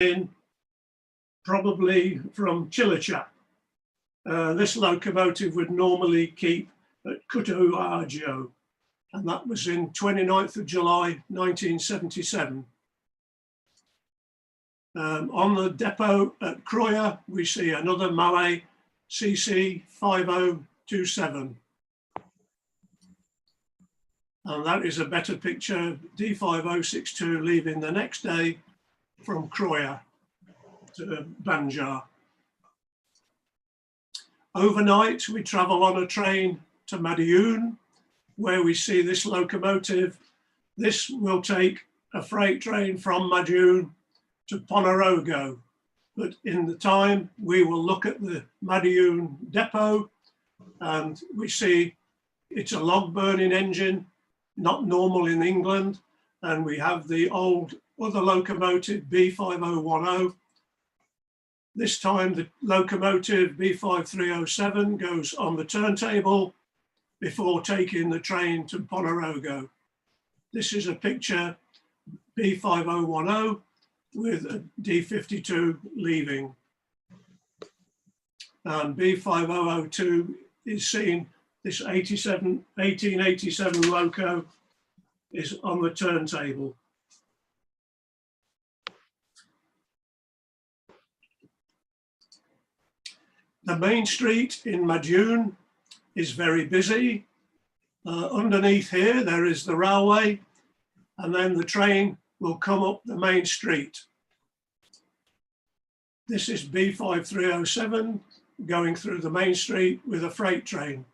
in probably from Chillichat. This locomotive would normally keep at Kutu Agio, and that was in 29th of July 1977. On the depot at Croya, we see another Malay CC 5027. And that is a better picture, D5062 leaving the next day from Croya to Banjar. Overnight, we travel on a train to Madiun, where we see this locomotive. This will take a freight train from Madiun to Ponorogo. But in the time, we will look at the Madiun depot, and we see it's a log burning engine, not normal in England. And we have the old other locomotive B5010. This time the locomotive B5307 goes on the turntable before taking the train to Ponorogo. This is a picture B5010 with a D52 leaving. And B5002 is seen, this 1887 loco is on the turntable. The main street in Madiun is very busy. Underneath here, there is the railway, and then the train will come up the main street. This is B5307 going through the main street with a freight train.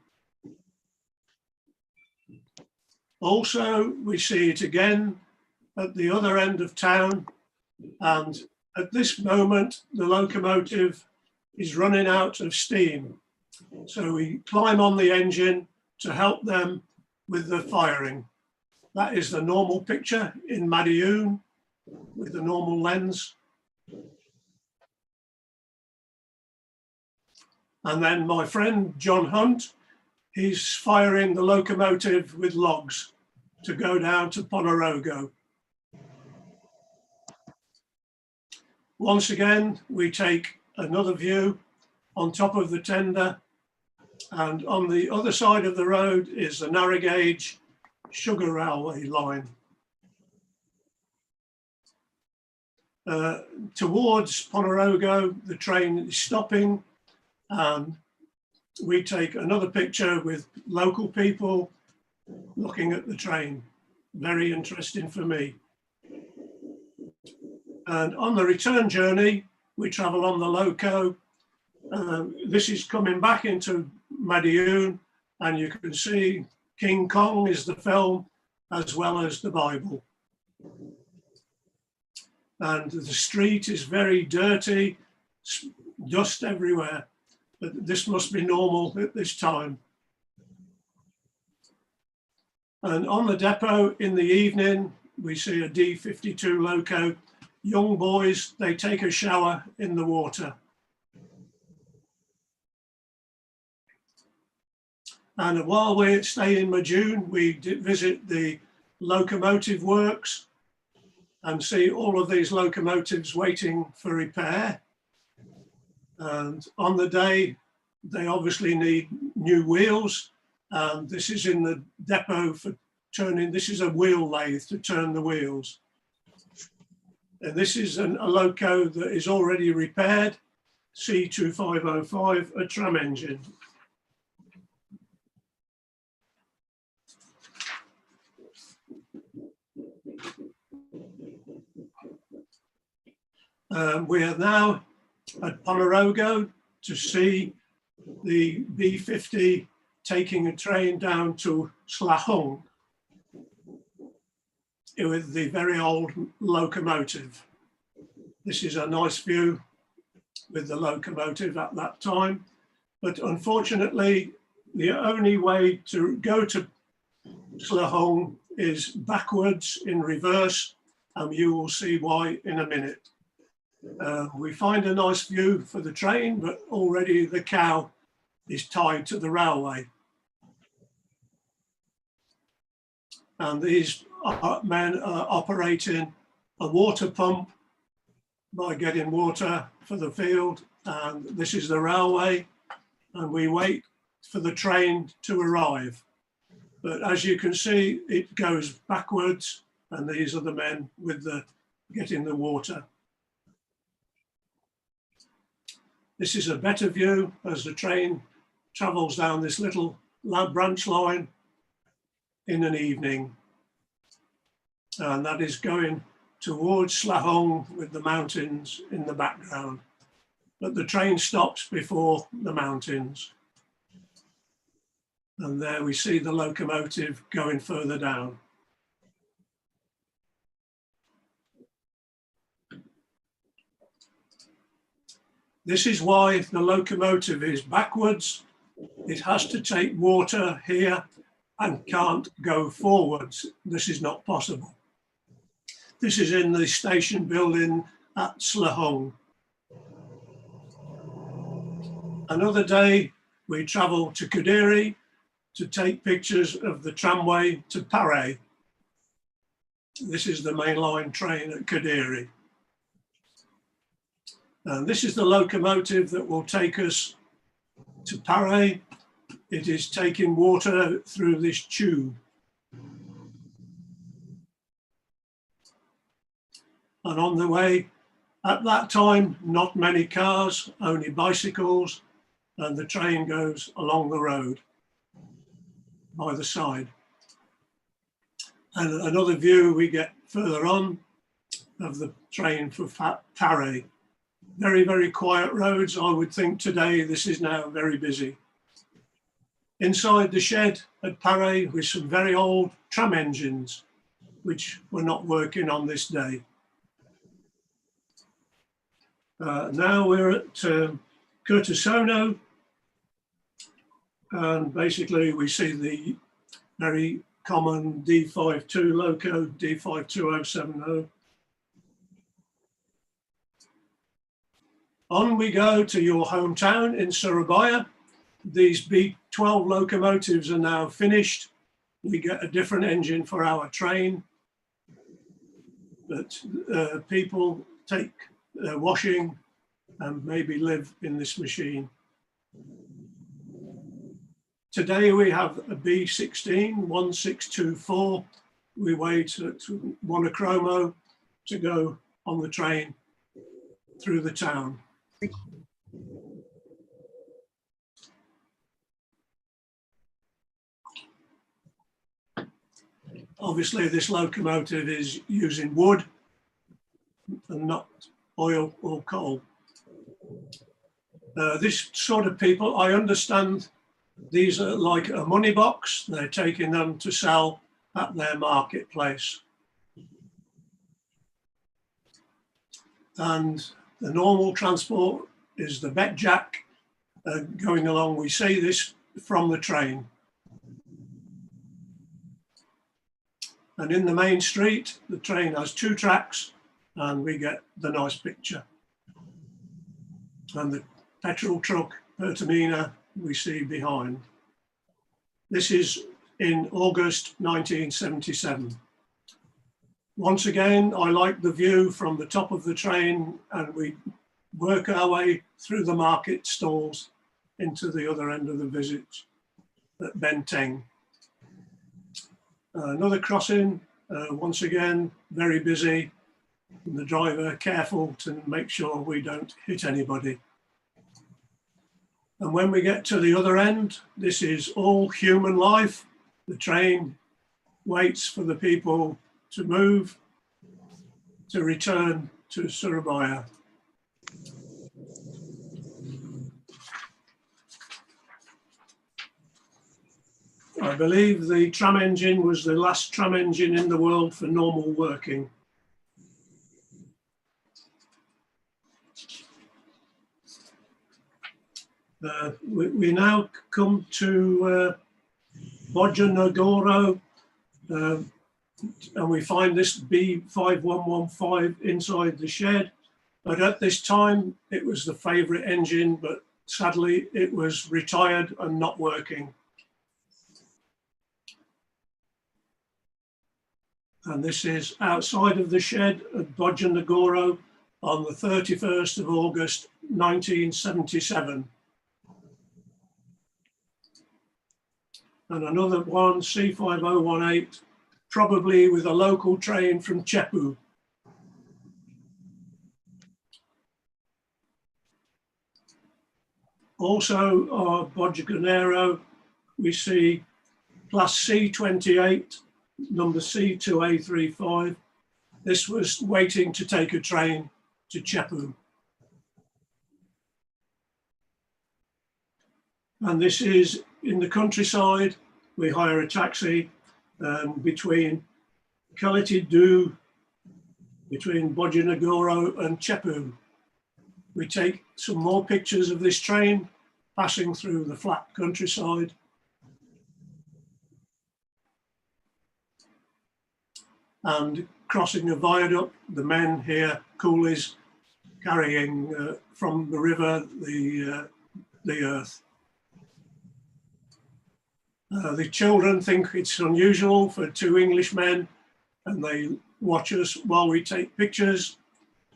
Also, we see it again at the other end of town, and at this moment, the locomotive is running out of steam. So we climb on the engine to help them with the firing. That is the normal picture in Madiun with the normal lens. And then my friend John Hunt, he's firing the locomotive with logs to go down to Ponorogo. Once again, we take another view on top of the tender, and on the other side of the road is the narrow gauge sugar railway line. Towards Ponorogo, the train is stopping, and we take another picture with local people looking at the train. Very interesting for me. And on the return journey, we travel on the loco. This is coming back into Madiun, and you can see King Kong is the film as well as the Bible. And the street is very dirty, dust everywhere, but this must be normal at this time. And on the depot in the evening, we see a D52 loco. Young boys, they take a shower in the water. And while we stay in Madiun, we visit the locomotive works and see all of these locomotives waiting for repair. And on the day, they obviously need new wheels. And this is in the depot for turning, this is a wheel lathe to turn the wheels. And this is a loco that is already repaired, C2505, a tram engine. We are now at Ponorogo to see the B50 taking a train down to Slahong with the very old locomotive. This is a nice view with the locomotive at that time, but unfortunately, the only way to go to Slahong is backwards in reverse, and you will see why in a minute. We find a nice view for the train, but already the cow is tied to the railway. And these men are operating a water pump by getting water for the field, and this is the railway, and we wait for the train to arrive. But as you can see, it goes backwards, and these are the men with the getting the water. This is a better view as the train travels down this little branch line in an evening. And that is going towards Slahong with the mountains in the background. But the train stops before the mountains. And there we see the locomotive going further down. This is why the locomotive is backwards. It has to take water here and can't go forwards. This is not possible. This is in the station building at Slahong. Another day, we travel to Kadiri to take pictures of the tramway to Paray. This is the mainline train at Kadiri. And this is the locomotive that will take us to Paray. It is taking water through this tube. And on the way, at that time, not many cars, only bicycles, and the train goes along the road by the side. And another view we get further on of the train for Paray. Very, very quiet roads. I would think today this is now very busy. Inside the shed at Paray with some very old tram engines, which were not working on this day. Now we're at Curtisono, and basically we see the very common D52 loco, D52070. On we go to your hometown in Surabaya. These B12 locomotives are now finished. We get a different engine for our train, but people take washing and maybe live in this machine. Today we have a B16 1624. We wait at Monochromo to go on the train through the town. Obviously this locomotive is using wood and not oil or coal. This sort of people, I understand these are like a money box. They're taking them to sell at their marketplace. And the normal transport is the bet jack going along. We see this from the train. And in the main street, the train has two tracks and we get the nice picture. And the petrol truck, Pertamina, we see behind. This is in August 1977. Once again, I like the view from the top of the train, and we work our way through the market stalls into the other end of the village at Benteng. Another crossing, once again, very busy. And the driver careful to make sure we don't hit anybody. And when we get to the other end, this is all human life. The train waits for the people to move, to return to Surabaya. I believe the tram engine was the last tram engine in the world for normal working. We now come to Bojonegoro, and we find this B5115 inside the shed. But at this time, it was the favourite engine, but sadly, it was retired and not working. And this is outside of the shed at Bojonegoro on the 31st of August 1977. And another one, C5018, probably with a local train from Cepu. Also, our Bodegonero, we see class C28, number C2A35. This was waiting to take a train to Cepu. And this is in the countryside. We hire a taxi between Kalitidu, between Bodegonero and Cepu. We take some more pictures of this train passing through the flat countryside. And crossing a viaduct, the men here, coolies, carrying from the river the earth. The children think it's unusual for two Englishmen, and they watch us while we take pictures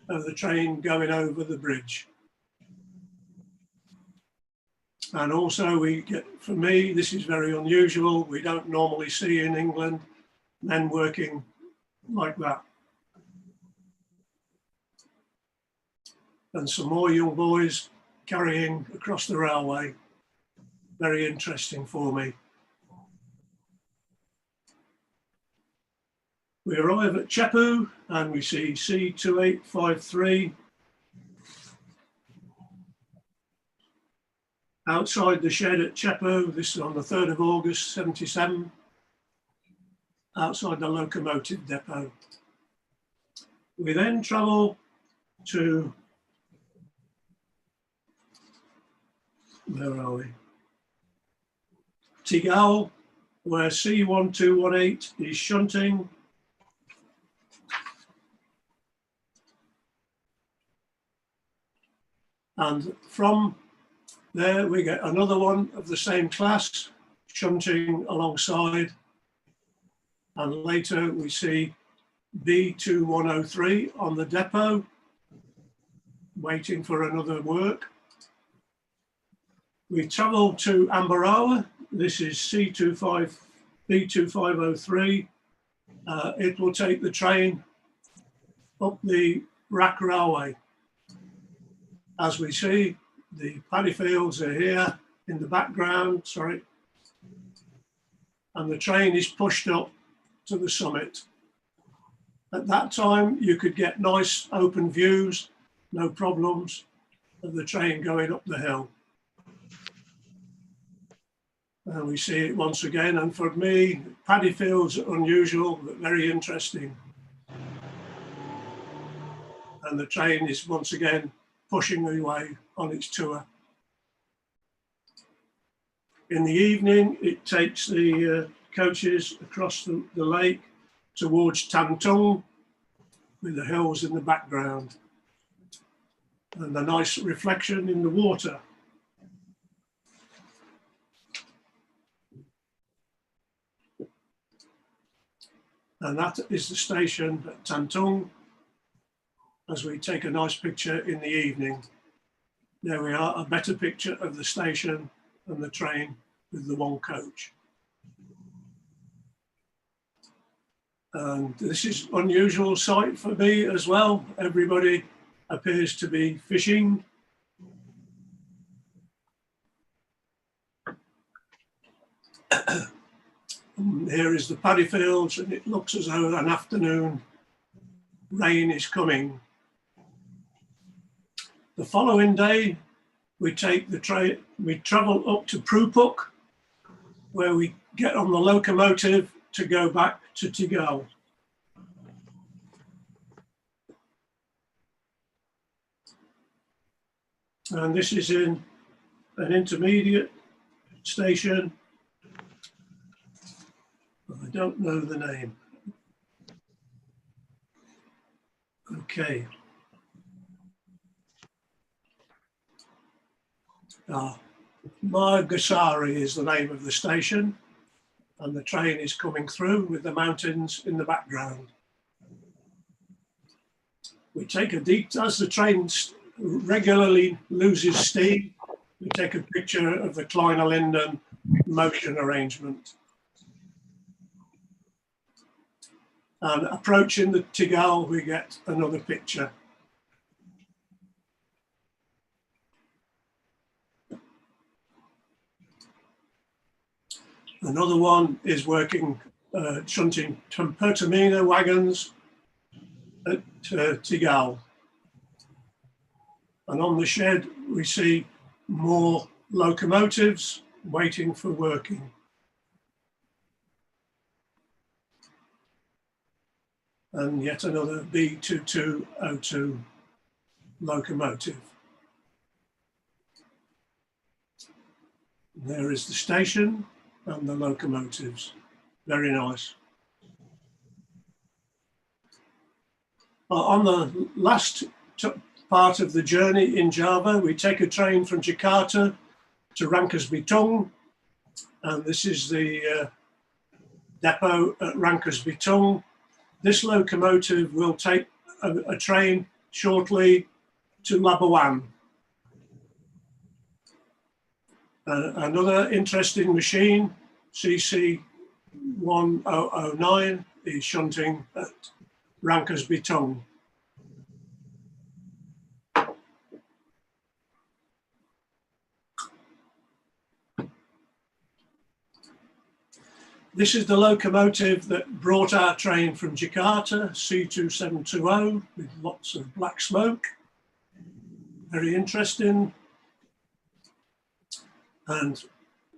of the train going over the bridge. And also we get, for me, this is very unusual. We don't normally see in England men working like that. And some more young boys carrying across the railway. Very interesting for me. We arrive at Cepu and we see C2853. Outside the shed at Cepu, this is on the 3rd of August, 77, outside the locomotive depot. We then travel to, where are we? Tigao, where C1218 is shunting. And from there we get another one of the same class shunting alongside. And later we see B2103 on the depot, waiting for another work. We travel to Ambarawa. This is B2503. It will take the train up the Rack Railway. As we see, the paddy fields are here in the background, sorry. And the train is pushed up to the summit. At that time, you could get nice open views, no problems, of the train going up the hill. And we see it once again, and for me, paddy fields are unusual, but very interesting. And the train is once again pushing away on its tour. In the evening, it takes the coaches across the lake towards Tantung, with the hills in the background and a nice reflection in the water. And that is the station at Tantung, as we take a nice picture in the evening. There we are, a better picture of the station and the train with the one coach. And this is an unusual sight for me as well. Everybody appears to be fishing. Here is the paddy fields, and it looks as though an afternoon rain is coming. The following day, we take the train, we travel up to Prupuk, where we get on the locomotive to go back to Tigao. And this is in an intermediate station. I don't know the name. Okay. Margasari is the name of the station, and the train is coming through with the mountains in the background. We take a deep, as the train regularly loses steam, we take a picture of the Kleiner Linden motion arrangement. And approaching the Tiggal, we get another picture. Another one is working, shunting Pertamina wagons at Tiggal. And on the shed, we see more locomotives waiting for working. And yet another B2202 locomotive. There is the station and the locomotives. Very nice. On the last part of the journey in Java, we take a train from Jakarta to Rangkas Bitung, and this is the depot at Rangkas Bitung. This locomotive will take a train shortly to Labuan. Another interesting machine, CC 1009, is shunting at Rangkas Bitung. This is the locomotive that brought our train from Jakarta, C2720, with lots of black smoke. Very interesting. And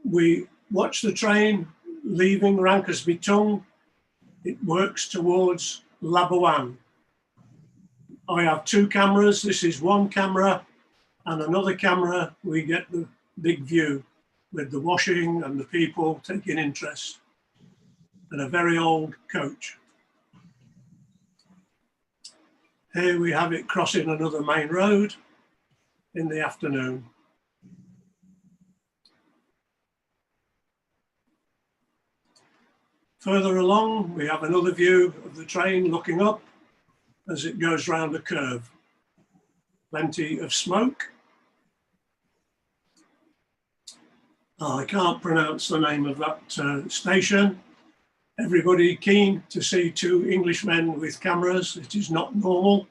we watch the train leaving Rangkas Bitung. It works towards Labuan. I have two cameras. This is one camera, and another camera, we get the big view with the washing and the people taking interest. And a very old coach. Here we have it crossing another main road in the afternoon. Further along, we have another view of the train looking up as it goes round a curve. Plenty of smoke. I can't pronounce the name of that station. Everybody keen to see two Englishmen with cameras. It is not normal.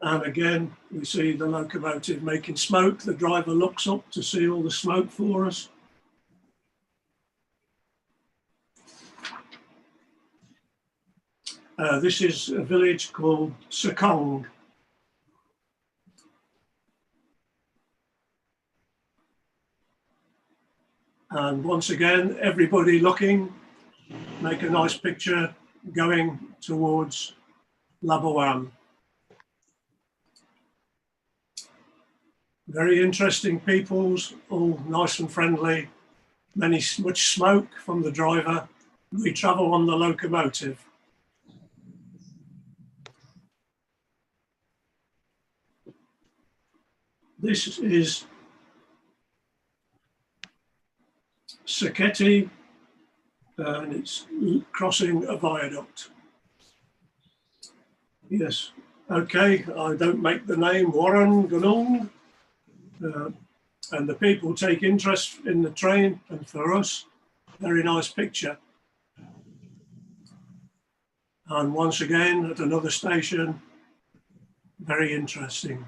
And again, we see the locomotive making smoke. The driver looks up to see all the smoke for us. This is a village called Sekong. And once again, everybody looking, make a nice picture going towards Labuan. Very interesting peoples, all nice and friendly, much smoke from the driver. We travel on the locomotive. This is Saketi, and it's crossing a viaduct. Yes, okay, I don't make the name Warren Gunung, and the people take interest in the train, and for us, very nice picture. And once again, at another station, very interesting.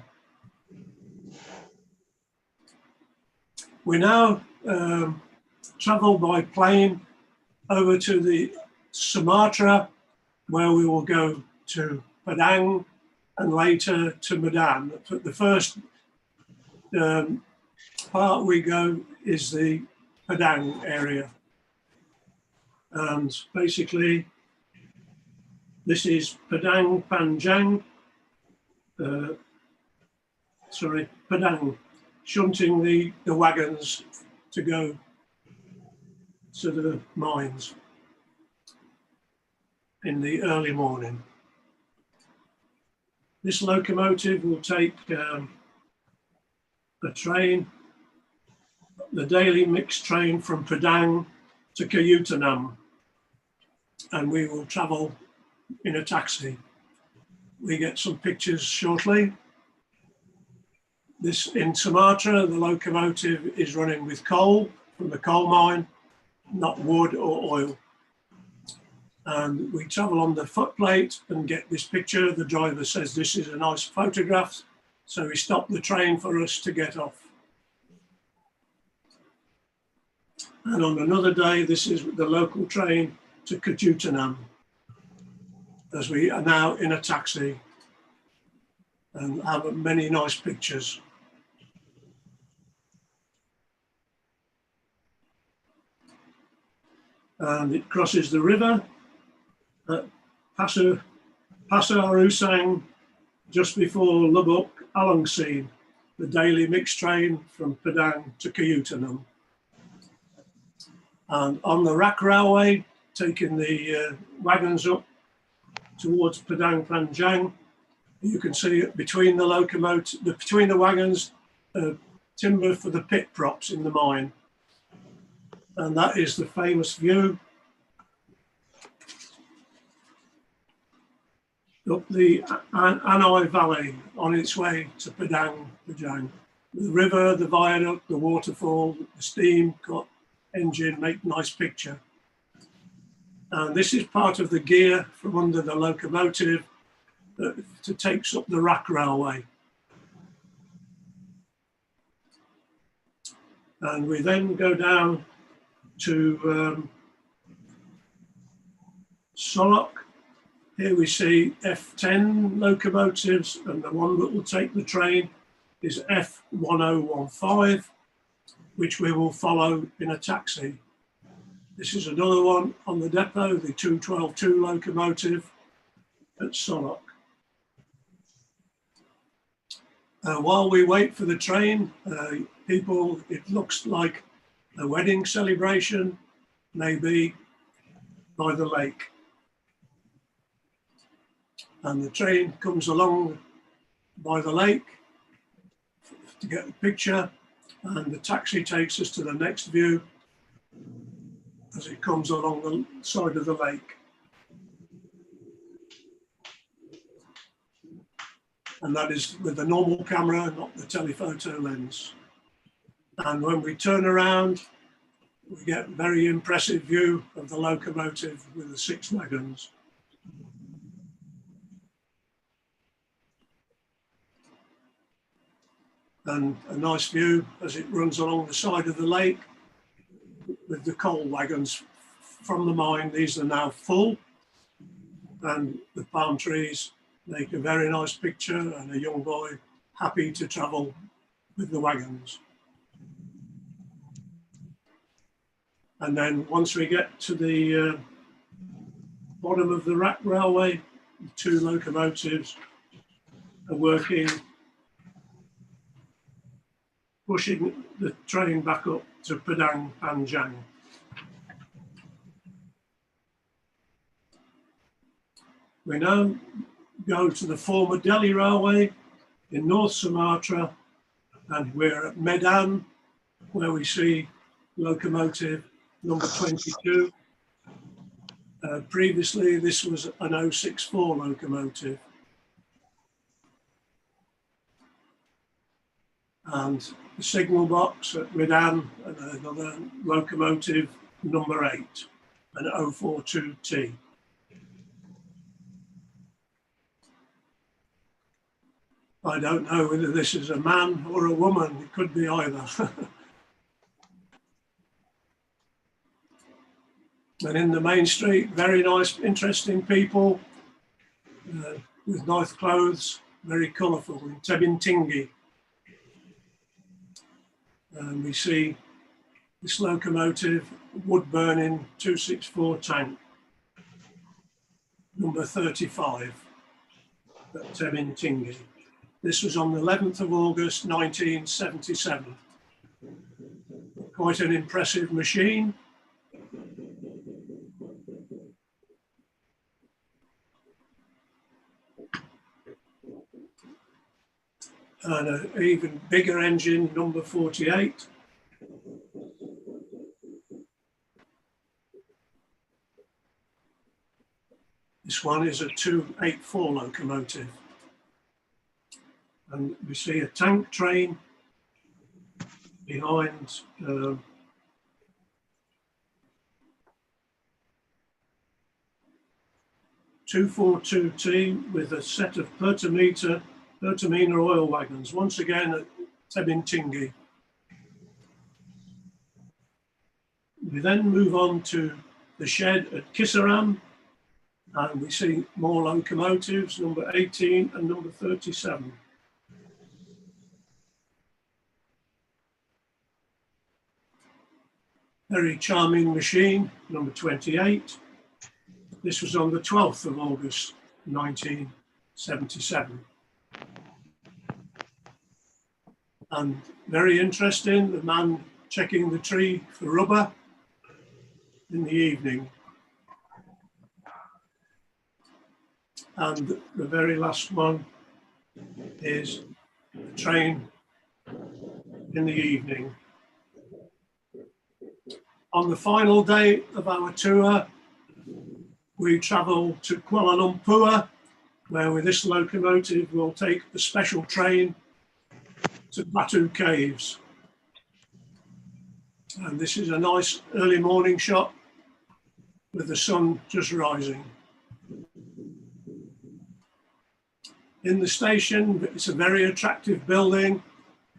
We now travel by plane over to the Sumatra, where we will go to Padang and later to Medan. But the first part we go is the Padang area. And basically, this is Padang Panjang, Padang, shunting the wagons to go to the mines in the early morning. This locomotive will take a train, the daily mixed train from Padang to Kayutanam, and we will travel in a taxi. We get some pictures shortly. This in Sumatra, the locomotive is running with coal from the coal mine, not wood or oil. And we travel on the footplate and get this picture. The driver says this is a nice photograph, so he stopped the train for us to get off. And on another day, this is the local train to Kajutanam, as we are now in a taxi and have many nice pictures. And it crosses the river at Pasir Arusang, just before Lubbock Alongseed, the daily mixed train from Padang to Kajutanam. And on the Rak Railway, taking the wagons up towards Padang Panjang, you can see between the locomotive, between the wagons, timber for the pit props in the mine. And that is the famous view up the Anai Valley on its way to Padang Panjang. The river, the viaduct, the waterfall, the steam cut engine make nice picture. And this is part of the gear from under the locomotive that takes up the Rak Railway. And we then go down to Solok. Here we see F10 locomotives, and the one that will take the train is F1015, which we will follow in a taxi. This is another one on the depot, the 212-2 locomotive at Solok. While we wait for the train, people, it looks like a wedding celebration, maybe by the lake. And the train comes along by the lake to get the picture, and the taxi takes us to the next view as it comes along the side of the lake. And that is with the normal camera, not the telephoto lens. And when we turn around, we get a very impressive view of the locomotive with the 6 wagons. And a nice view as it runs along the side of the lake with the coal wagons from the mine. These are now full, and the palm trees make a very nice picture, and a young boy happy to travel with the wagons. And then once we get to the bottom of the Rak Railway, the 2 locomotives are working, pushing the train back up to Padang Panjang. We now go to the former Delhi Railway in North Sumatra, and we're at Medan, where we see locomotive number 22. Previously, this was an 064 locomotive. And the signal box at Medan, and another locomotive number 8, an 042T. I don't know whether this is a man or a woman, it could be either. And in the main street, very nice, interesting people with nice clothes, very colourful, in Tebintingi. And we see this locomotive, wood burning 264 tank, number 35 at Tebintingi. This was on the 11th of August, 1977. Quite an impressive machine. And an even bigger engine, number 48. This one is a 284 locomotive. And we see a tank train behind 242T with a set of Pertamina oil wagons, once again at Tebintingi. We then move on to the shed at Kisaram, and we see more locomotives, number 18 and number 37. Very charming machine, number 28. This was on the 12th of August, 1977. And very interesting, the man checking the tree for rubber in the evening. And the very last one is the train in the evening. On the final day of our tour, we travel to Kuala Lumpur, where with this locomotive we'll take the special train to Batu Caves. And this is a nice early morning shot with the sun just rising. In the station, it's a very attractive building,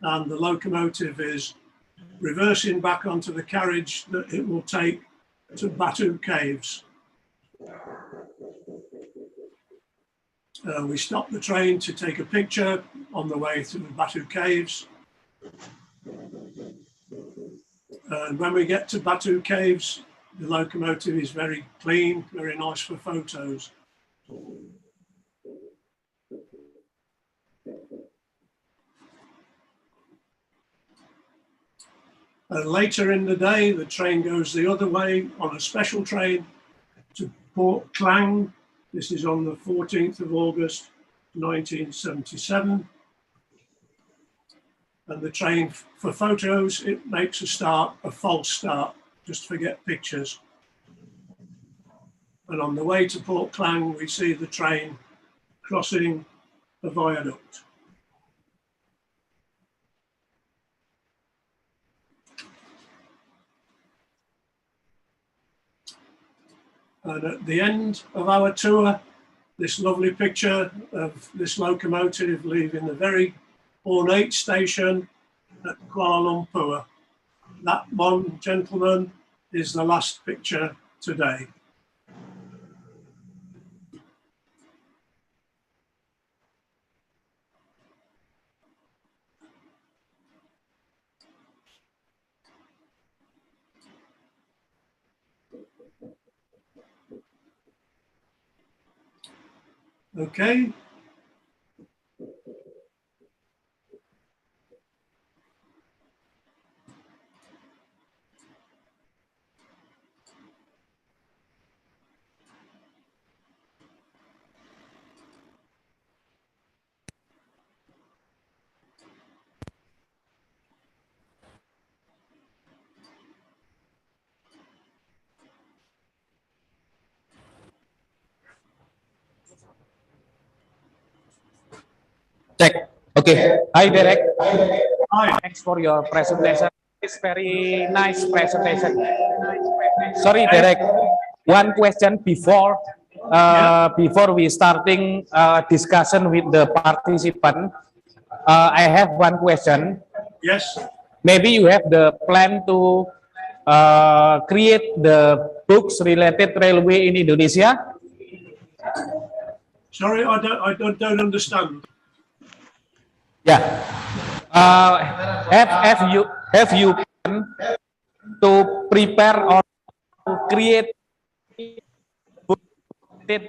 and the locomotive is reversing back onto the carriage that it will take to Batu Caves. We stop the train to take a picture on the way to the Batu Caves. And when we get to Batu Caves, the locomotive is very clean, very nice for photos. Later in the day, the train goes the other way on a special train to Port Klang. This is on the 14th of August, 1977. And the train, for photos, it makes a start, a false start, just to get pictures. And on the way to Port Klang, we see the train crossing a viaduct. And at the end of our tour, this lovely picture of this locomotive leaving the very ornate station at Kuala Lumpur. That one, gentlemen, is the last picture today. Okay. Check. Okay. Hi, Derek. Hi. Thanks for your presentation. It's very nice presentation. Sorry, Derek. One question before before we starting discussion with the participant. I have one question. Yes. Maybe you have the plan to create the books related railway in Indonesia. Sorry, I don't understand. Yeah. Have you plan to prepare or to create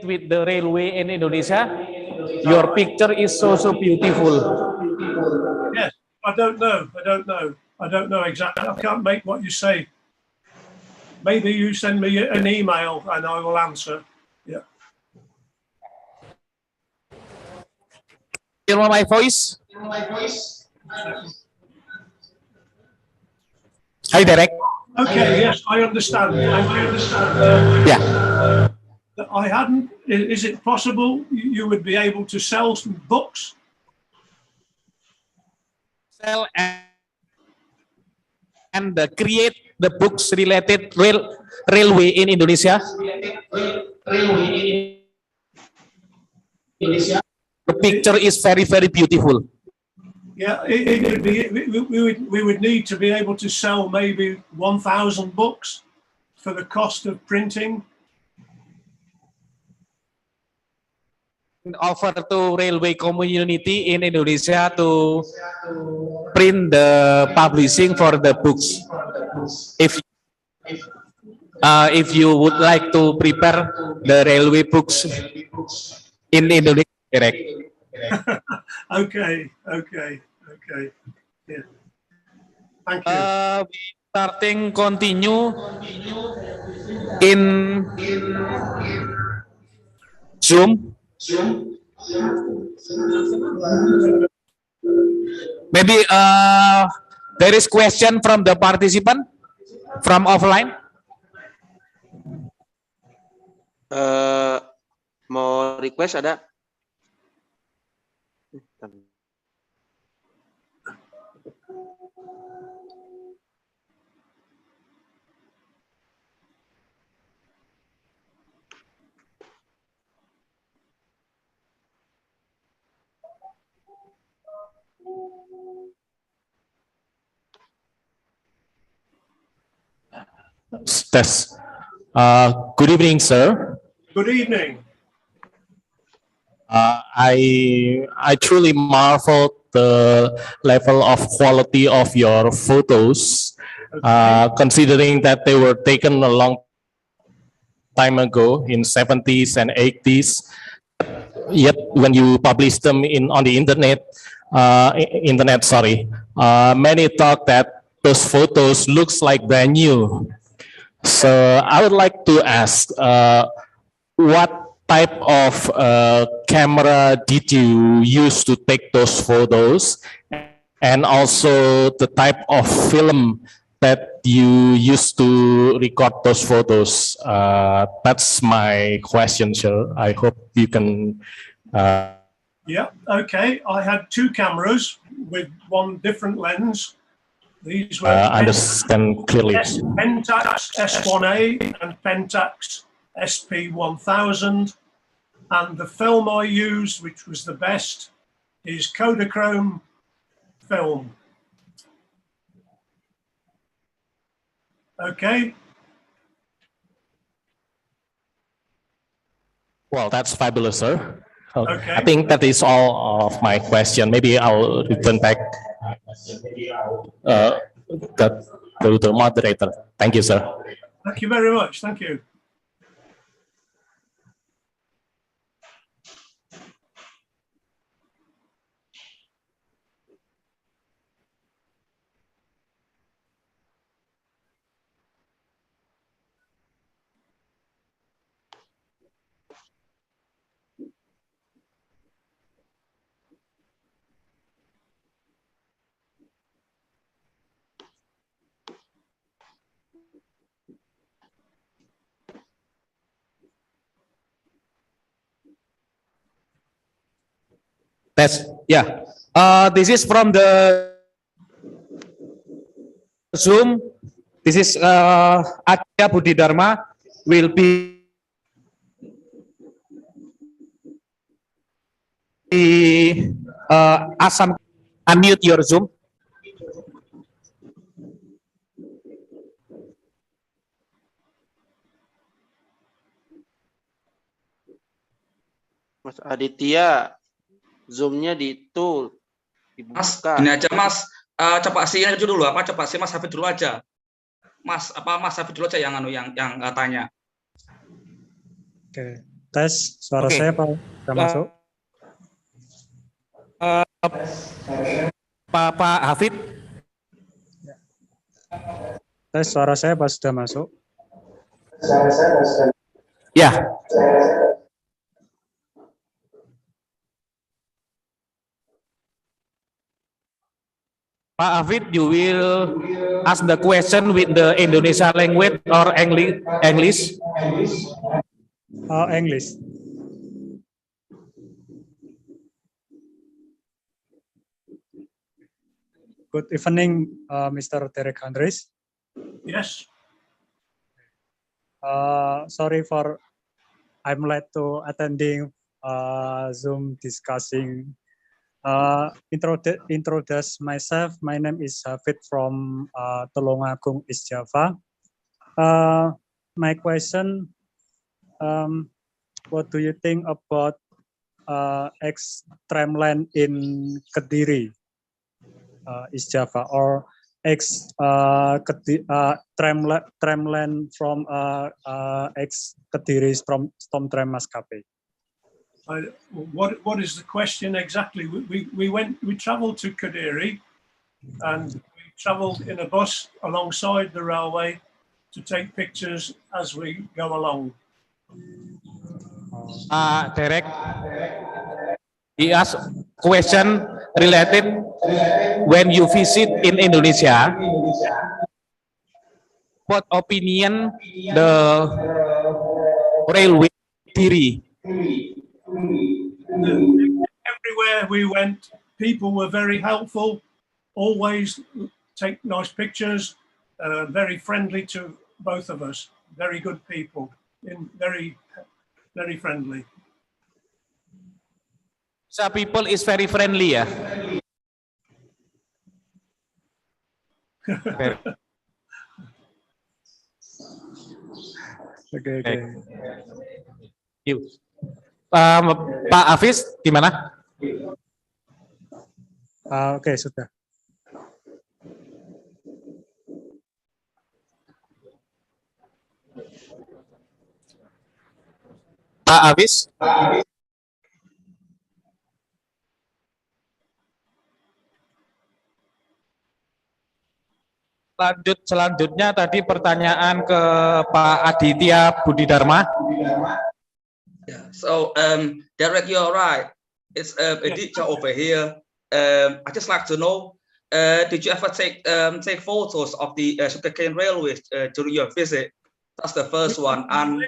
with the railway in Indonesia? Your picture is so beautiful. Yes, I don't know exactly. I can't make what you say. Maybe you send me an email and I will answer. Yeah. Hear my voice? Hi, Derek. Okay, yes, I understand. Thank you. Yeah. I hadn't. Is it possible you would be able to sell some books? Sell and create the books related railway in Indonesia. The picture is very beautiful. Yeah, we would need to be able to sell maybe 1,000 books for the cost of printing. Offer to railway community in Indonesia to print the publishing for the books. If you would like to prepare the railway books in Indonesia, direct. Okay. Yeah. Thank you. We starting continue in Zoom. Maybe there is question from the participant from offline. Mau request ada? Good evening, sir. Good evening. I truly marveled the level of quality of your photos, considering that they were taken a long time ago in 70s and 80s. Yet when you publish them on the internet, many thought that those photos looks like brand new. So I would like to ask, what type of camera did you use to take those photos, and also the type of film that you used to record those photos? That's my question, sir. I hope you can. Yeah, okay. I had two cameras with one different lens. These were understand clearly. Pentax S1A and Pentax SP1000. And the film I used, which was the best, is Kodachrome film. Okay. Well, that's fabulous, sir. Okay. I think that is all of my question. Maybe I'll return back to the moderator. Thank you, sir. Thank you very much. Thank you. This is from the Zoom. This is Akia Budi Dharma will be Asam. Unmute your Zoom. Mas Aditya, Zoom-nya dibuka. Mas, ini aja Mas, coba sih aja dulu coba sih Mas Hafid dulu aja. Mas Hafid dulu aja yang tanya. Oke, tes suara saya Pak sudah masuk. Pak Hafid. Tes suara saya Pak sudah masuk. Ya. Pak Hafid, you will ask the question with the Indonesia language or English? English. Good evening, Mr. Derek Andres. Yes. Sorry for I'm late to attending Zoom discussing. Introduce myself. My name is Hafid from Tulungagung, East Java. My question, what do you think about ex-tramline in Kediri, East Java, or tramline from ex-Kediri from Tram Maskapai? What is the question exactly? We travelled to Kediri, and we travelled in a bus alongside the railway to take pictures as we go along. Derek, he asked question related when you visit in Indonesia. What opinion the railway Kediri? Everywhere we went, people were very helpful, always take nice pictures, very friendly to both of us, very good people, very friendly. Some people is very friendly, yeah. Okay. Pak Hafiz, gimana? Oke, sudah. Pak Hafiz? Selanjutnya tadi pertanyaan ke Pak Aditya Budi Dharma. Yeah. So, Derek, you're right. It's Aditya over here. I just like to know, did you ever take photos of the sugarcane railways during your visit? That's the first one. And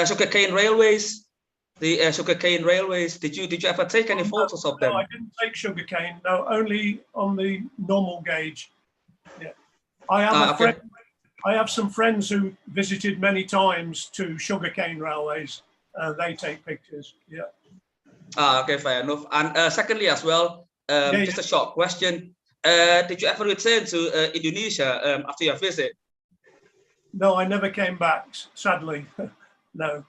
sugarcane railways. The sugarcane railways. Did you ever take any photos of them? No, I didn't take sugarcane. No, only on the normal gauge. Yeah, I have a friend. I have some friends who visited many times to sugarcane railways. They take pictures. Yeah. Okay, fair enough. And secondly, as well, just a short question: did you ever return to Indonesia after your visit? No, I never came back. Sadly, no.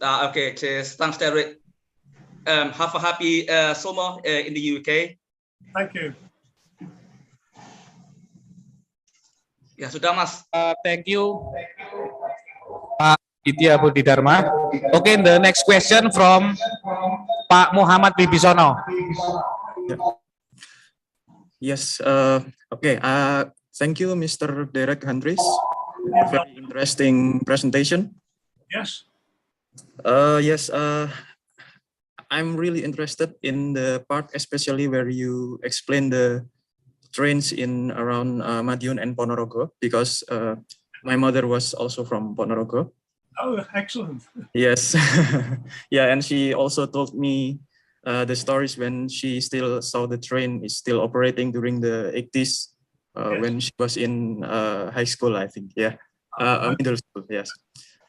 Okay, cheers. Thanks, Derek. Have a happy summer in the UK. Thank you. Ya, sudah, Mas. Thank you, Pak Aditya Budi Dharma. Okay, the next question from Pak Muhammad Bibisono. Yes. Okay. Thank you, Mr. Derek Andres. Very interesting presentation. Yes. Yes. I'm really interested in the part, especially where you explain the trains in around Madiun and Ponorogo, because my mother was also from Ponorogo. Oh, excellent. Yes. Yeah, and she also told me the stories when she still saw the train is still operating during the 80s when she was in high school, I think. Yeah, middle school. Yes.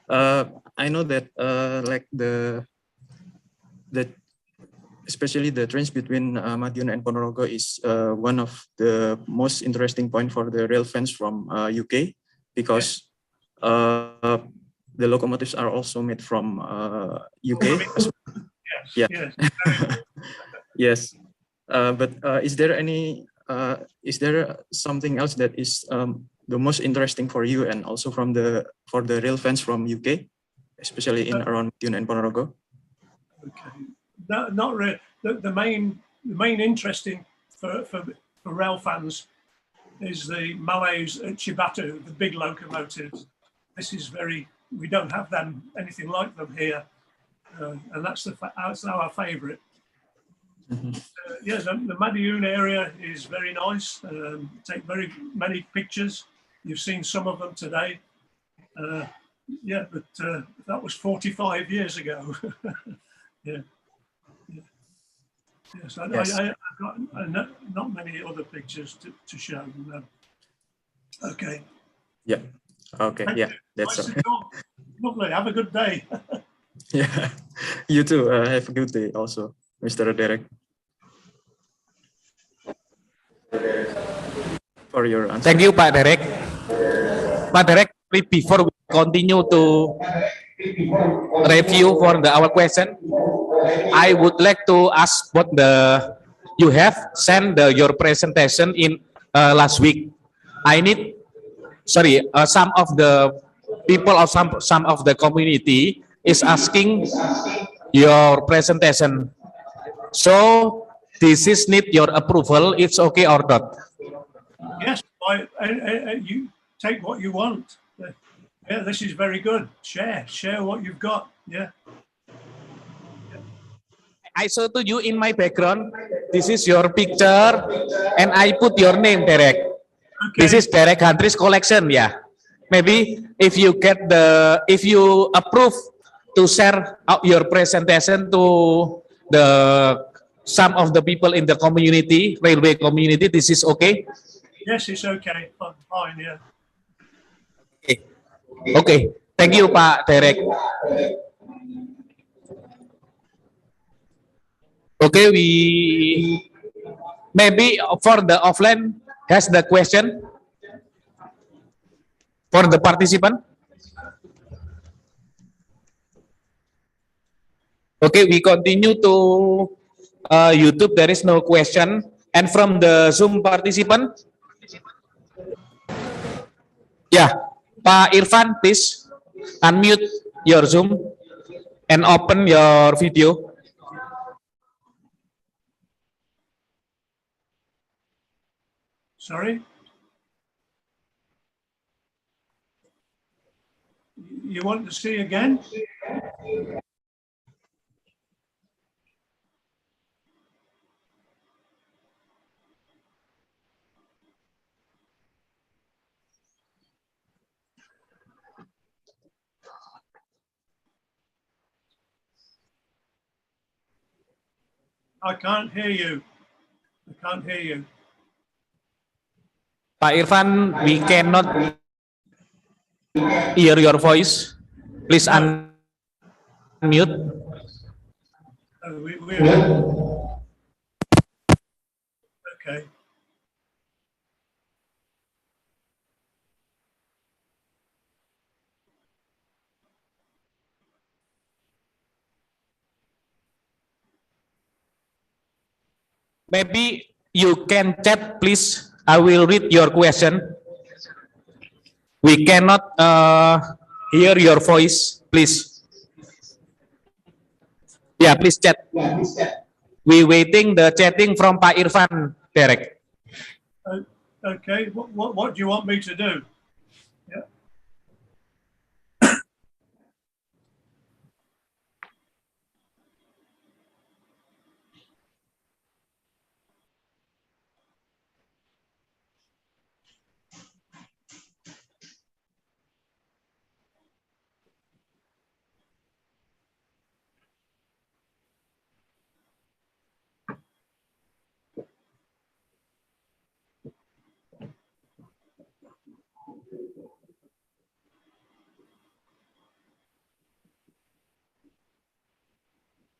I know that like the especially the trains between Madiun and Ponorogo is one of the most interesting point for the rail fans from UK, because the locomotives are also made from UK. Yes. Yeah. Yes. But is there something else that is the most interesting for you and also for the rail fans from UK, especially in around Madiun and Ponorogo? Okay. No, not really. The main interesting for rail fans is the Malays at Chibatu, the big locomotives. This is we don't have anything like them here, and that's our favourite. Yes, the Madiun area is very nice. Take very many pictures. You've seen some of them today. Yeah, but that was 45 years ago. Yeah. Yes, Yes. I've got not many other pictures to show. No. Okay. Yeah. Okay. Thank Yeah. you. That's Nice all. to talk. Lovely. Have a good day. Yeah. You too. Have a good day also, Mr. Derek. For your answer. Thank you, Pak Derek. Pak Derek, before we continue to review for our question, I would like to ask what you have sent your presentation in last week. I need, some of the people or some of the community is asking your presentation. So this is need your approval. It's okay or not? Yes, you take what you want. Yeah, this is very good. Share what you've got. Yeah. I show to you in my background. This is your picture, and I put your name, Derek. Okay. This is Derek Huntrey's collection. Yeah. Maybe if you approve to share out your presentation to the some of the people in the community, railway community, this is okay. Yes, it's okay. Fine. Yeah. Okay. Thank you, Pak Derek. Okay, maybe for the offline has the question for the participant. Okay, we continue to YouTube. There is no question. And from the Zoom participant, yeah, Pak Irfan, please unmute your Zoom and open your video. Sorry. You want to see again? I can't hear you. I can't hear you. Pak Irfan, we cannot hear your voice. Please unmute. Okay. Maybe you can chat, please. I will read your question. We cannot hear your voice, please. Yeah, please chat. We waiting the chatting from Pak Irfan, Derek. Okay. What do you want me to do? Yeah.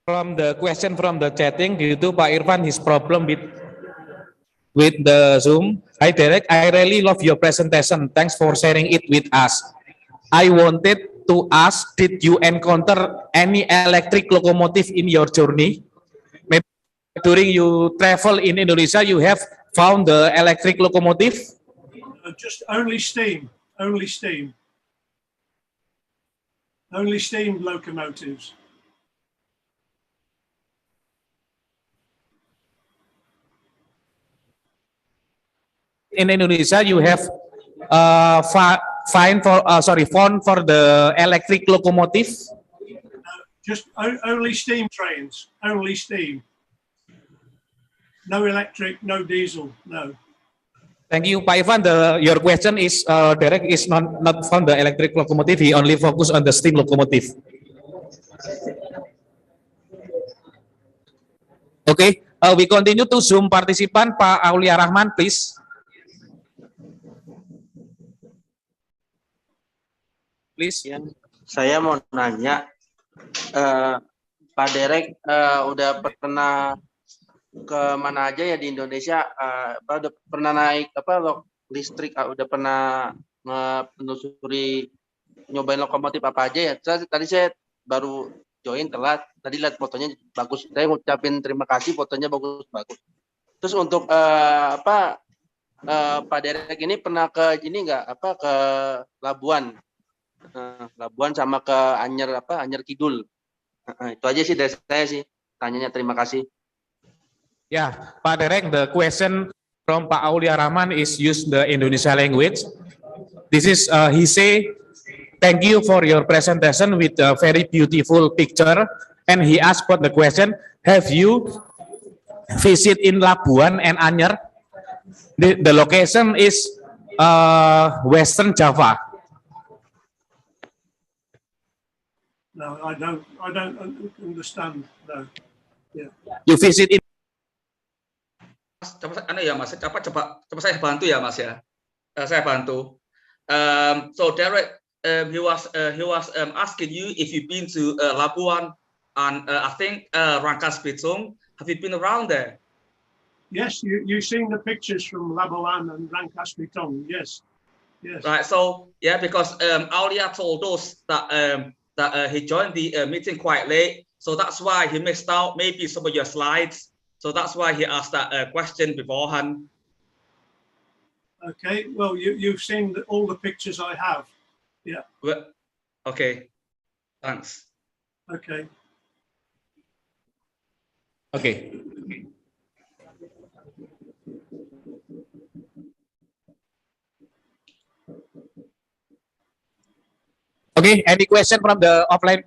From the question from the chatting, due to Pak Irfan his problem with the Zoom. Hi Derek, I really love your presentation. Thanks for sharing it with us. I wanted to ask, did you encounter any electric locomotive in your journey? Maybe during you travel in Indonesia, you have found the electric locomotive? Just only steam. Only steam. Only steam locomotives. In Indonesia, you have found for the electric locomotive. Just only steam trains. Only steam. No electric, no diesel. No. Thank you, Pak Ivan. Your question is Derek is not from the electric locomotive. He only focus on the steam locomotive. Okay, we continue to Zoom participant Pak Aulia Rahman, please. Please. Ya, saya mau nanya, Pak Derek udah pernah ke mana aja ya di Indonesia? Udah pernah naik listrik? Udah pernah menelusuri nyobain lokomotif apa aja ya? Tadi saya baru join telat. Tadi lihat fotonya bagus. Saya ngucapin terima kasih, fotonya bagus-bagus. Terus untuk Pak Derek ini pernah ke ini nggak? Ke Labuan? Labuan sama ke Anyer Kidul. Itu aja sih dari saya sih. Tanyanya terima kasih. Yeah, Pak Derek, the question from Pak Aulia Rahman is use the Indonesia language. This is, he say, thank you for your presentation with a very beautiful picture. And he asked for the question, have you visit in Labuan and Anyer? The location is Western Java. No, I don't understand. No. Yeah. You visit in. Coba saya bantu ya Mas ya. Saya bantu. So Derek, he was asking you if you've been to Labuan and I think Rangkas Bitung. Have you been around there? Yes, you've seen the pictures from Labuan and Rangkas Bitung. Yes, yes. Right. So yeah, because Aulia told us that he joined the meeting quite late, so that's why he missed out maybe some of your slides. So that's why he asked that question beforehand. Okay, well, you've seen all the pictures I have. Yeah. Well, okay, thanks. Okay. Okay. Okay, any question from the offline?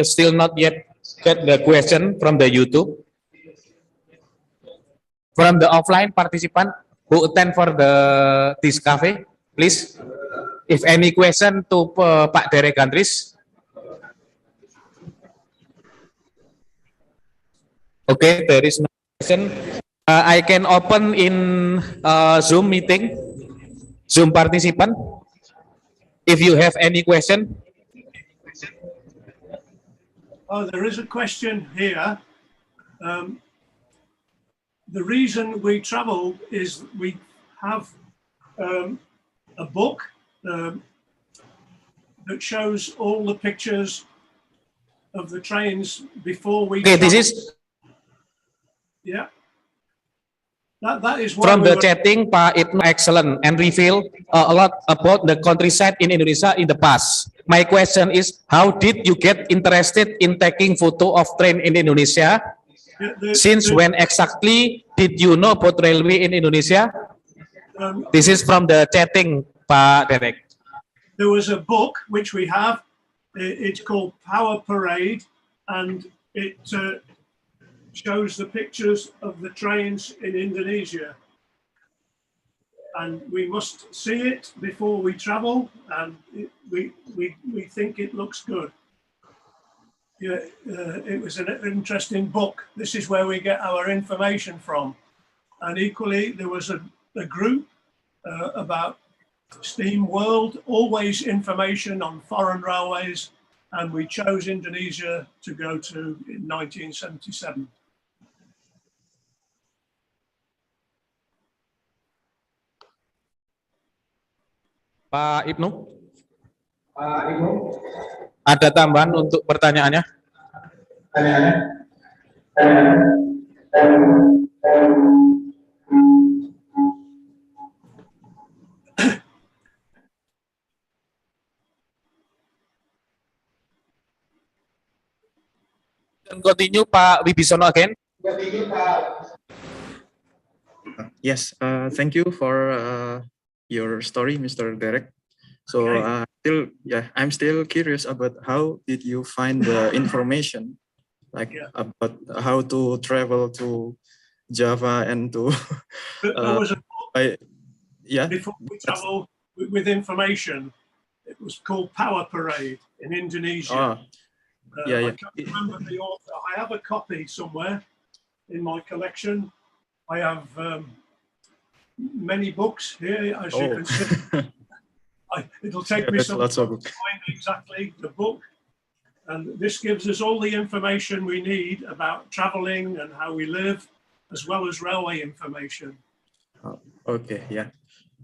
Still not yet get the question from the YouTube. From the offline participant who attend for this cafe, please. If any question to Pak Derek Gandris. Okay, there is no question. I can open in Zoom meeting, Zoom participant. If you have any question. Oh, there is a question here. The reason we travel is we have a book that shows all the pictures of the trains before we Okay, travel. this is Yeah. That is why from the chatting, Pak Ibnu excellent and reveal a lot about the countryside in Indonesia in the past. My question is, how did you get interested in taking photo of train in Indonesia? Since when exactly did you know about railway in Indonesia? This is from the chatting, Pak Derek. There was a book which we have. It's called Power Parade, and it shows the pictures of the trains in Indonesia. And we must see it before we travel, and we think it looks good. Yeah, it was an interesting book. This is where we get our information from. And equally, there was a group about Steam World, always information on foreign railways, and we chose Indonesia to go to in 1977. Pak Ibnu? Ada tambahan untuk pertanyaannya? Continue, Pak Wibisono again. Yes, thank you for your story, Mr. Derek. So I'm still curious about how did you find the information, like about how to travel to Java and to Yeah. Before we travel with information, it was called Power Parade in Indonesia. Yeah. I can't remember the author. I have a copy somewhere in my collection. I have many books here, as you can see. It'll take me some time to find exactly the book. And this gives us all the information we need about traveling and how we live, as well as railway information. Okay, yeah.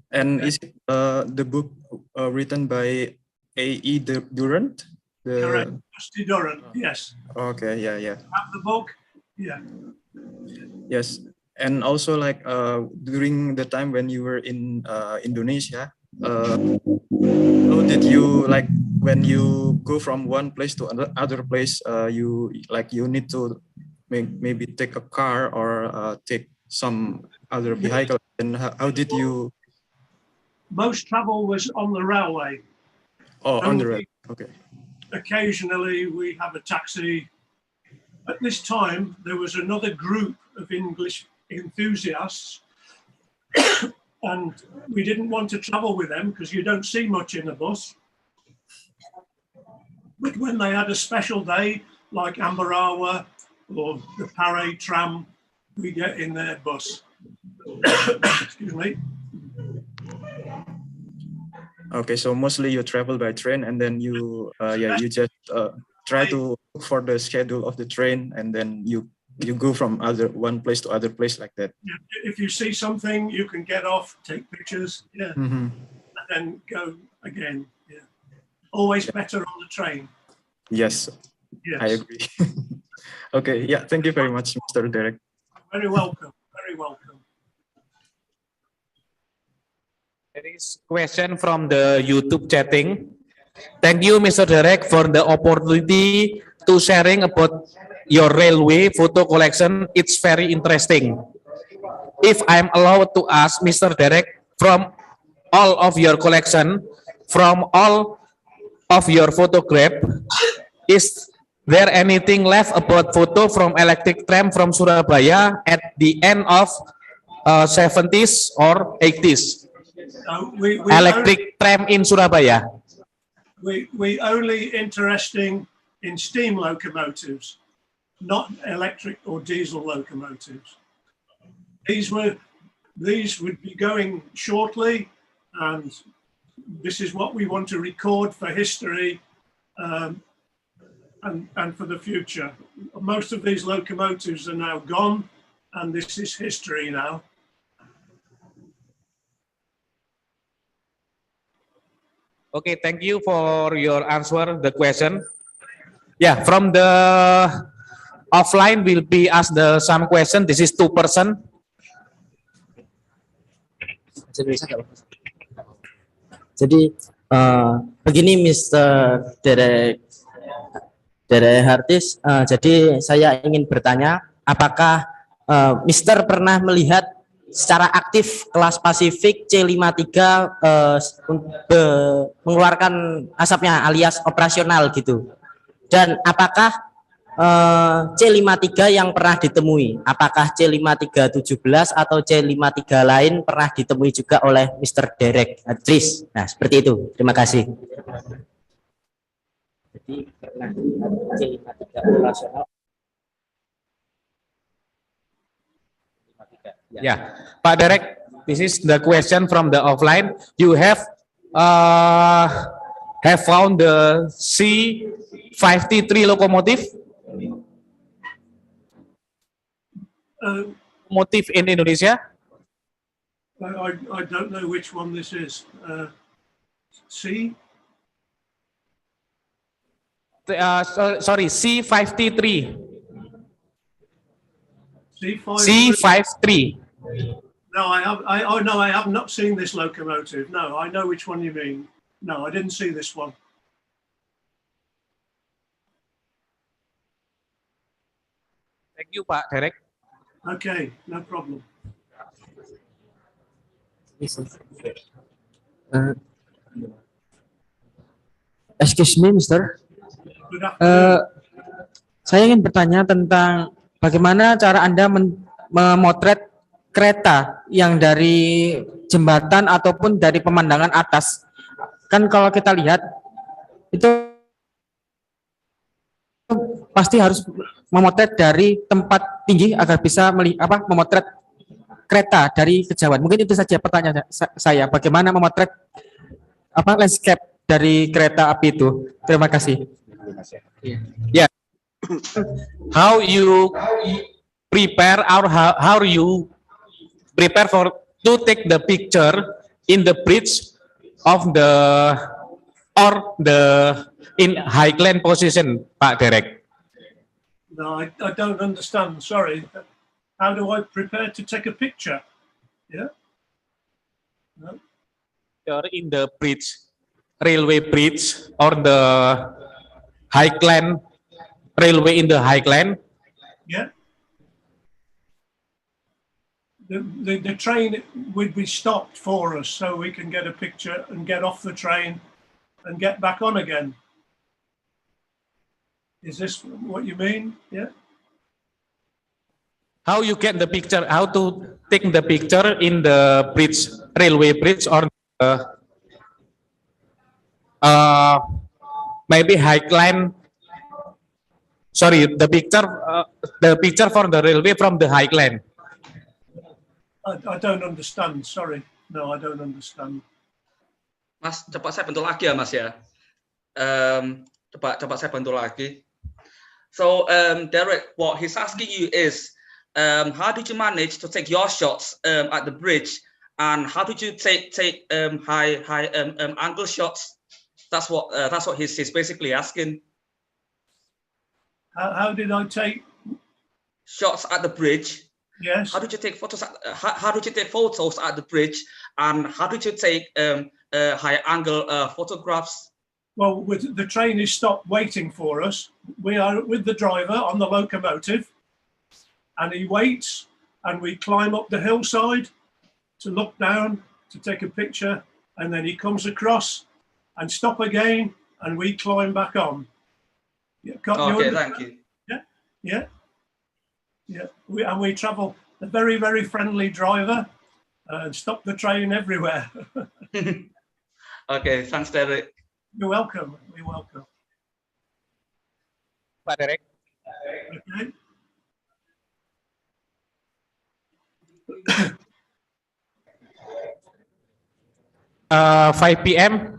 And is it the book written by A.E. Durant? Correct. Dusty Durant, yes. Okay, yeah. Have the book? Yeah. Yes. And also like during the time when you were in Indonesia, how did you like when you go from one place to another place, you need to maybe take a car or take some other vehicle, and how did you? Most travel was on the railway. Oh, on the railway. Okay. Occasionally we have a taxi. At this time, there was another group of English enthusiasts and we didn't want to travel with them because you don't see much in a bus. But when they had a special day, like Ambarawa or the Parade tram, we get in their bus. Excuse me. Okay, so mostly you travel by train, and then you you just try to look for the schedule of the train, and then you go from one place to other place like that. If you see something, you can get off, take pictures, and then go again. Yeah, always better on the train. Yes. I agree. Okay, yeah, thank you very much, Mr. Derek. Very welcome. Very welcome. There is question from the YouTube chatting. Thank you, Mr. Derek, for the opportunity to sharing about your railway photo collection. It's very interesting. If I'm allowed to ask, Mr. Derek, from all of your collection, from all of your photograph, is there anything left about photo from electric tram from Surabaya at the end of 70s or 80s? Electric tram in Surabaya. We only interesting in steam locomotives, not electric or diesel locomotives. These would be going shortly, and this is what we want to record for history and for the future. Most of these locomotives are now gone, and this is history now. Okay, thank you for your answer the question. Yeah, from the offline will be asked some question. This is 2 person. Jadi begini Mr. Derek Hartis, jadi saya ingin bertanya, apakah Mr. pernah melihat secara aktif kelas Pasifik C53 mengeluarkan asapnya alias operasional gitu, dan apakah C53 yang pernah ditemui, apakah C5317 atau C53 lain pernah ditemui juga oleh Mr. Derek Hartis? Nah, seperti itu. Terima kasih. Jadi pernah C53 operasional. Yeah, Pak Derek, this is the question from the offline. You have found the C53 locomotive motif in Indonesia? I don't know which one this is. C? Sorry, C53. C53. No, I have not seen this locomotive. No, I know which one you mean. No, I didn't see this one. Thank you, Pak Derek. Okay, no problem. Excuse me, Mister. Saya ingin bertanya tentang bagaimana cara Anda memotret kereta yang dari jembatan ataupun dari pemandangan atas. Kan kalau kita lihat itu pasti harus memotret dari tempat tinggi agar bisa memotret kereta dari kejauhan. Mungkin itu saja pertanyaan saya. Bagaimana memotret landscape dari kereta api itu? Terima kasih. Ya. Yeah. How you prepare or how you prepare for to take the picture in the bridge of the or the in highland position, Pak Derek? No, I don't understand. Sorry. How do I prepare to take a picture? Yeah. No. You're in the bridge, railway bridge, or the highland railway in the highland. Yeah. The train would be stopped for us so we can get a picture and get off the train and get back on again. Is this what you mean? Yeah. How you get the picture? How to take the picture in the bridge, railway bridge, or maybe highland? Sorry, the picture for the railway from the highland. I don't understand. Sorry. No, I don't understand. Mas, coba saya bantu lagi ya, Mas ya. Coba saya bantu lagi. So, Derek, what he's asking you is, how did you manage to take your shots at the bridge, and how did you take high angle shots? That's what he's basically asking. How did I take shots at the bridge? Yes. How did you take photos? How did you take photos at the bridge, and how did you take high angle photographs? Well, the train is stopped waiting for us. We are with the driver on the locomotive, and he waits, and we climb up the hillside to look down to take a picture, and then he comes across and stop again, and we climb back on. Yeah, okay, thank you. Yeah. We travel. A very, very friendly driver, and stop the train everywhere. Okay, thanks, Derek. You're welcome. You're welcome. Pak Derek. Okay. 5 p.m.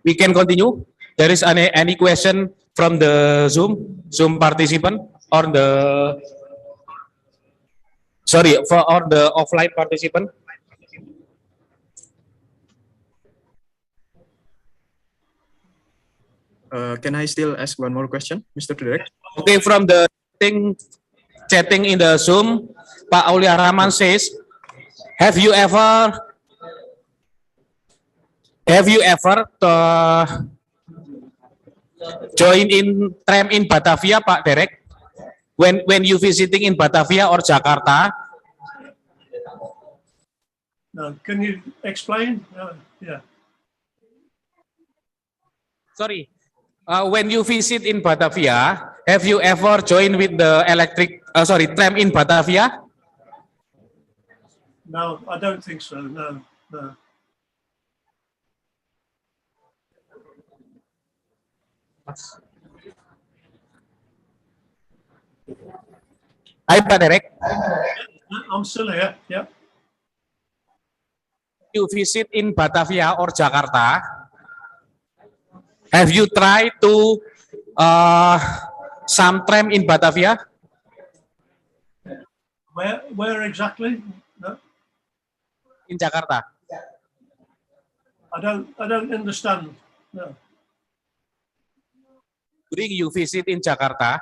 We can continue. There is any question from the Zoom participant or the offline participant? Can I still ask one more question, Mr. Derek? Okay, from the chatting in the Zoom, Pak Aulia Rahman says, have you ever join in tram in Batavia, Pak Derek? When you visiting in Batavia or Jakarta? No, can you explain? Yeah. Sorry. When you visit in Batavia, have you ever joined with the tram in Batavia? No, I don't think so. No. Hi, Pak Derek. I'm still here. Yeah. You visit in Batavia or Jakarta? Have you tried to some tram in Batavia? Where exactly? No. In Jakarta. I don't understand. No. During you visit in Jakarta,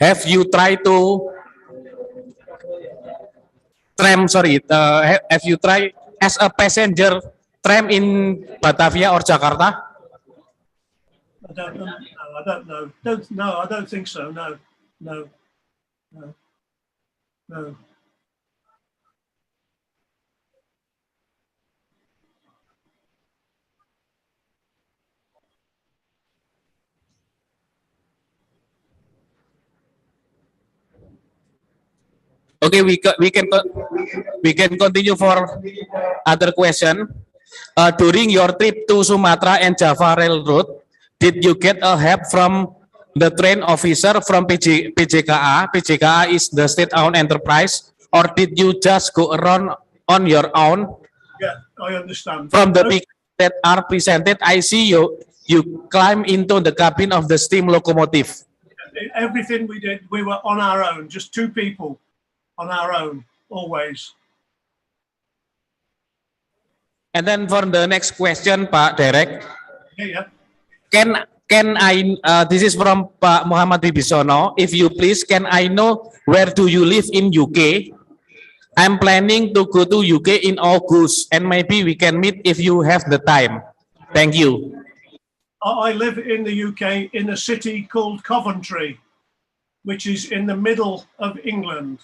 have you tried to have you tried as a passenger tram in Batavia or Jakarta? I don't know. No, I don't think so. No. Okay, we can continue for other question. During your trip to Sumatra and Java Railroad, did you get a help from the train officer from PJKA? PJKA is the state-owned enterprise, or did you just go around on your own? Yeah, I understand. From the pictures that are presented, I see you climb into the cabin of the steam locomotive. Everything we did, we were on our own, just two people on our own, always. And then for the next question, Pak Derek, Yeah. can I? This is from Pak Muhammad Bibisono. If you please, can I know where do you live in UK? I'm planning to go to UK in August, and maybe we can meet if you have the time. Thank you. I live in the UK in a city called Coventry, which is in the middle of England.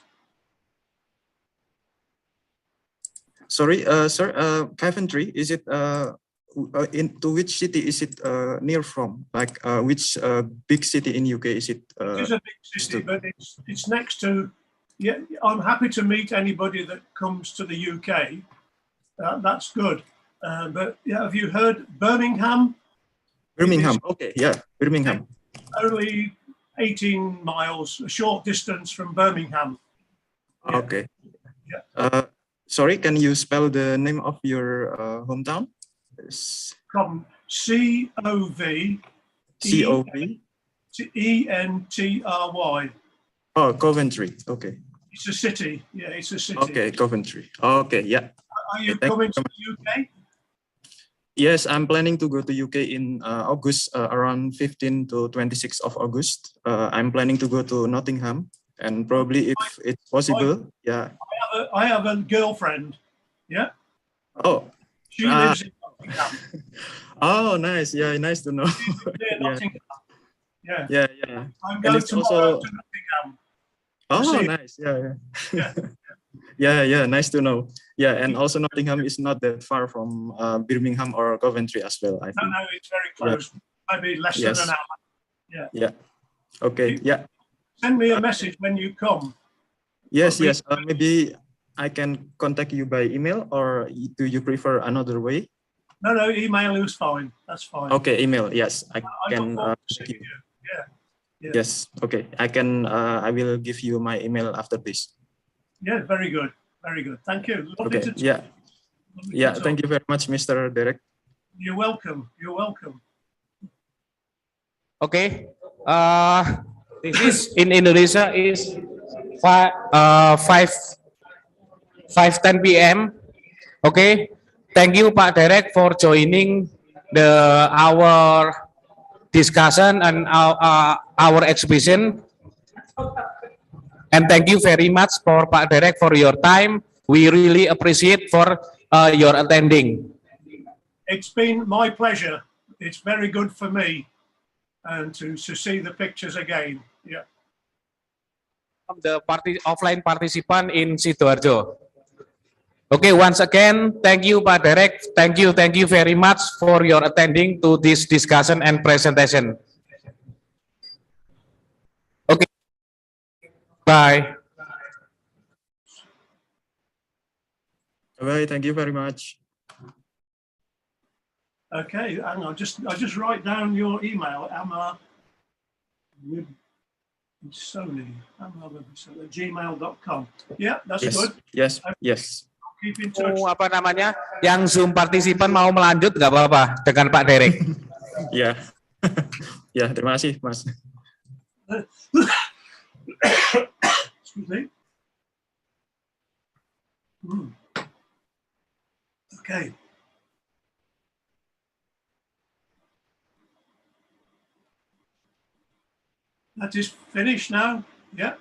Sorry, sir, Coventry, is it into which city is it near from? Like which big city in UK is it? It is a big city, but it's next to. Yeah, I'm happy to meet anybody that comes to the UK. That's good. But yeah, have you heard Birmingham? Birmingham. Okay, yeah, Birmingham. Only 18 miles, a short distance from Birmingham. Yeah. Okay. Yeah. Sorry, can you spell the name of your hometown? C-O-V. C-O-V. E-N-T-R-Y. Oh, Coventry. Okay. It's a city. Yeah, it's a city. Okay, Coventry. Okay, yeah. Are you coming to the UK? Yes, I'm planning to go to UK in August, around 15 to 26 of August. I'm planning to go to Nottingham, and probably if it's possible, yeah. I have a girlfriend. Yeah. Oh. She lives in Nottingham. Oh, nice. Yeah, nice to know. Yeah. Yeah, yeah. I'm going tomorrow to Nottingham. Oh, nice. Yeah, yeah. Yeah, nice to know. Yeah, and also Nottingham is not that far from Birmingham or Coventry as well, I think. No, it's very close. Yeah. Maybe less than an hour. Yeah. Yeah. Okay. Yeah. Send me a message when you come. Yes. Maybe I can contact you by email, or do you prefer another way? No, email is fine. That's fine. Okay, email. Yes, I can. Yeah. Yes. Okay. I can. I will give you my email after this. Yeah. Very good. Very good. Thank you. Okay. Yeah. Yeah. Thank you very much, Mr. Derek. You're welcome. You're welcome. Okay. This is in Indonesia is 5:10 p.m. Okay. Thank you, Pak Derek, for joining our discussion and our exhibition. And thank you very much for Pak Derek for your time. We really appreciate for your attending. It's been my pleasure. It's very good for me, and to see the pictures again. Yeah. The offline participant in Sidoarjo. Okay, once again, thank you, Pak Derek. Thank you very much for your attending to this discussion and presentation. Okay, bye. Bye. Thank you very much. Okay, hang on. I just write down your email. Sony@gmail.com. Yeah, that's good. Yes. Keep in touch. Apa namanya? Yang Zoom partisipan mau melanjut nggak apa-apa dengan Pak Derek? Ya, ya, terima kasih, Mas. Excuse me. Okay. That is finished now. Yeah.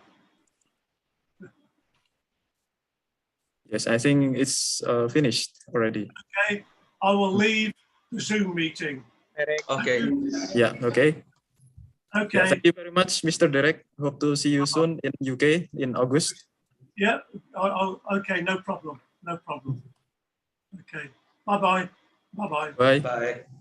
Yes, I think it's finished already. Okay, I will leave the Zoom meeting. Okay. Yeah, okay. Okay. Yeah, thank you very much, Mr. Derek. Hope to see you soon in UK in August. Yeah, okay, no problem. Okay, bye-bye. Bye-bye. Bye. Bye.